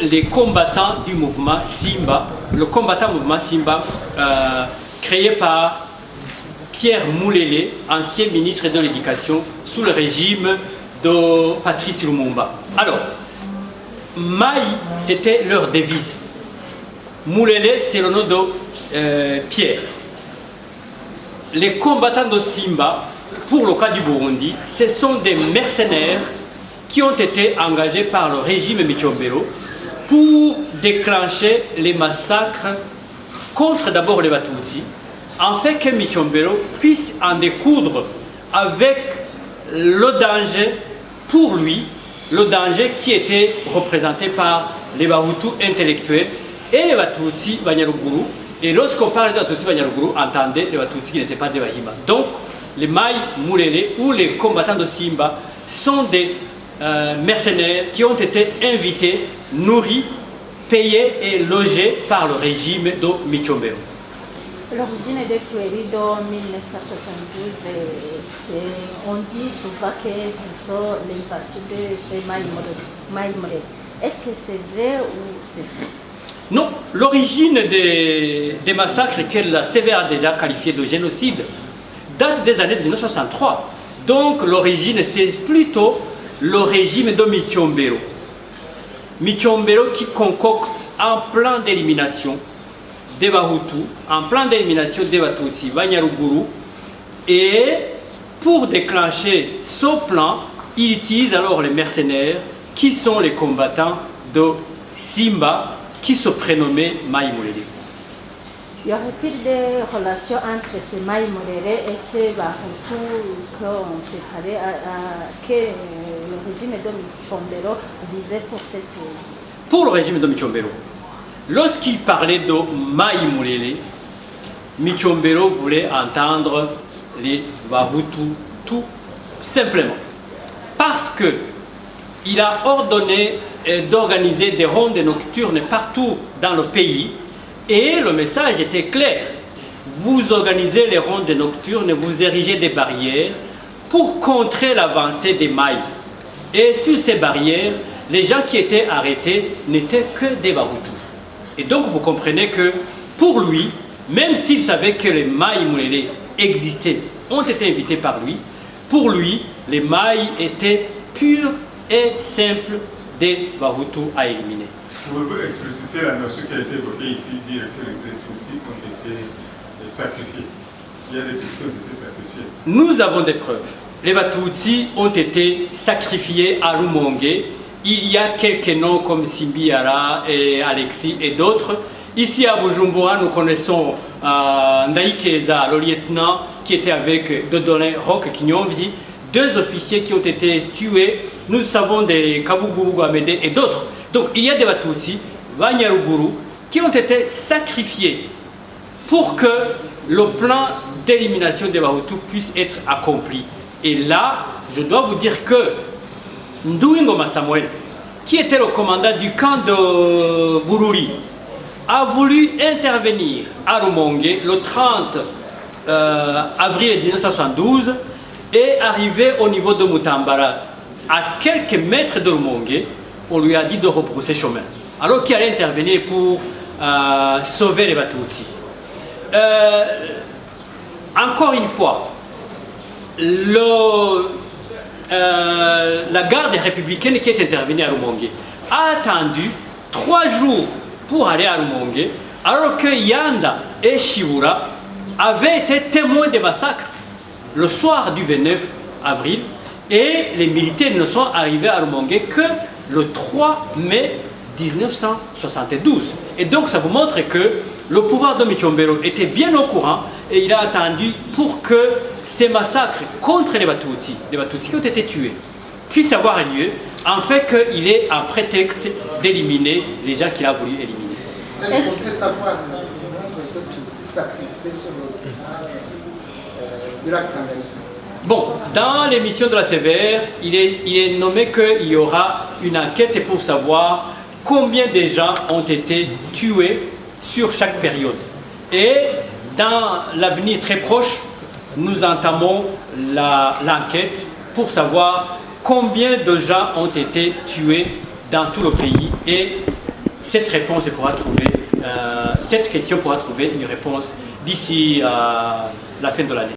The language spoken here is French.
les combattants du mouvement Simba, le combattant mouvement Simba créé par Pierre Moulele, ancien ministre de l'Éducation sous le régime de Patrice Lumumba. Alors, Maï, c'était leur devise. Moulele, c'est le nom de Pierre. Les combattants de Simba, pour le cas du Burundi, ce sont des mercenaires qui ont été engagés par le régime Micombero pour déclencher les massacres contre d'abord les Batutsi, afin que Micombero puisse en découdre avec le danger pour lui, le danger qui était représenté par les Bahutu intellectuels et les Batutsi Banyaruguru. Et lorsqu'on parle de Batutsi Banyaruguru, entendez les Batutsi qui n'étaient pas des Bahima. Donc, les Maï Moulele ou les combattants de Simba sont des mercenaires qui ont été invités, nourris, payés et logés par le régime de Micombero. L'origine des tueries de 1972, on dit souvent que ce sont l'invasion de ces Maï Moulele. Est-ce que c'est vrai ou c'est faux? Non, l'origine des massacres que la CVR a déjà qualifié de génocide date des années 1963. Donc l'origine, c'est plutôt le régime de Micombero. Micombero qui concocte un plan d'élimination des Bahutu, un plan d'élimination des Batutsi, Banyaruguru, et pour déclencher ce plan, il utilise alors les mercenaires qui sont les combattants de Simba qui se prénommaient Maï Moulele. Y aurait-il des relations entre ces Maï Moulele et ces Bahutu qu'on préparait que le régime de Micombero visait pour cette... Pour le régime de Micombero, lorsqu'il parlait de Maï Moulele, Micombero voulait entendre les Bahutu tout simplement. Parce que il a ordonné d'organiser des rondes nocturnes partout dans le pays et le message était clair. Vous organisez les rondes nocturnes, vous érigez des barrières pour contrer l'avancée des Maïs. Et sur ces barrières, les gens qui étaient arrêtés n'étaient que des Bahutus. Et donc vous comprenez que pour lui, même s'il savait que les Maï Moulele existaient, ont été invités par lui, pour lui, les Maïs étaient purs et simples des Bahutus à éliminer. Pouvez-vous expliciter la notion qui a été évoquée ici, dire que les Tutsis ont été sacrifiés? Il y a des Tutsis qui ont été sacrifiés. Nous avons des preuves. Les Batutsi ont été sacrifiés à Rumongue. Il y a quelques noms comme Simbiara et Alexis et d'autres. Ici à Bujumbura, nous connaissons Ndaïkeza, le lieutenant qui était avec Dodolin Roque Kinyomvi, deux officiers qui ont été tués. Nous savons des Kabugubugu Amédé et d'autres. Donc il y a des Batutsi, Banyaruguru, qui ont été sacrifiés pour que le plan d'élimination des Bahutus puisse être accompli. Et là, je dois vous dire que Ndouingoma Samuel, qui était le commandant du camp de Bururi, a voulu intervenir à Rumongue le 30 avril 1972 et arrivé au niveau de Mutambara, à quelques mètres de Rumongue, on lui a dit de repousser chemin. Alors qu'il allait intervenir pour sauver les Batutsi. Encore une fois, la garde républicaine qui est intervenue à Rumongue a attendu 3 jours pour aller à Rumongue, alors que Yanda et Shibura avaient été témoins des massacres le soir du 29 avril et les militaires ne sont arrivés à Rumongue que le 3 mai 1972. Et donc ça vous montre que le pouvoir de Micombero était bien au courant et il a attendu pour que ces massacres contre les Batutsi qui ont été tués, puissent avoir lieu, en fait qu'il ait un prétexte d'éliminer les gens qu'il a voulu éliminer. Est-ce qu'on peut savoir le nombre de Tutsis sacrifiés sur le plan de l'acte américain? Bon, dans l'émission de la CVR, il est nommé qu'il y aura une enquête pour savoir combien de gens ont été tués sur chaque période. Et dans l'avenir très proche, nous entamons l'enquête pour savoir combien de gens ont été tués dans tout le pays et cette réponse pourra trouver, cette question pourra trouver une réponse d'ici à la fin de l'année.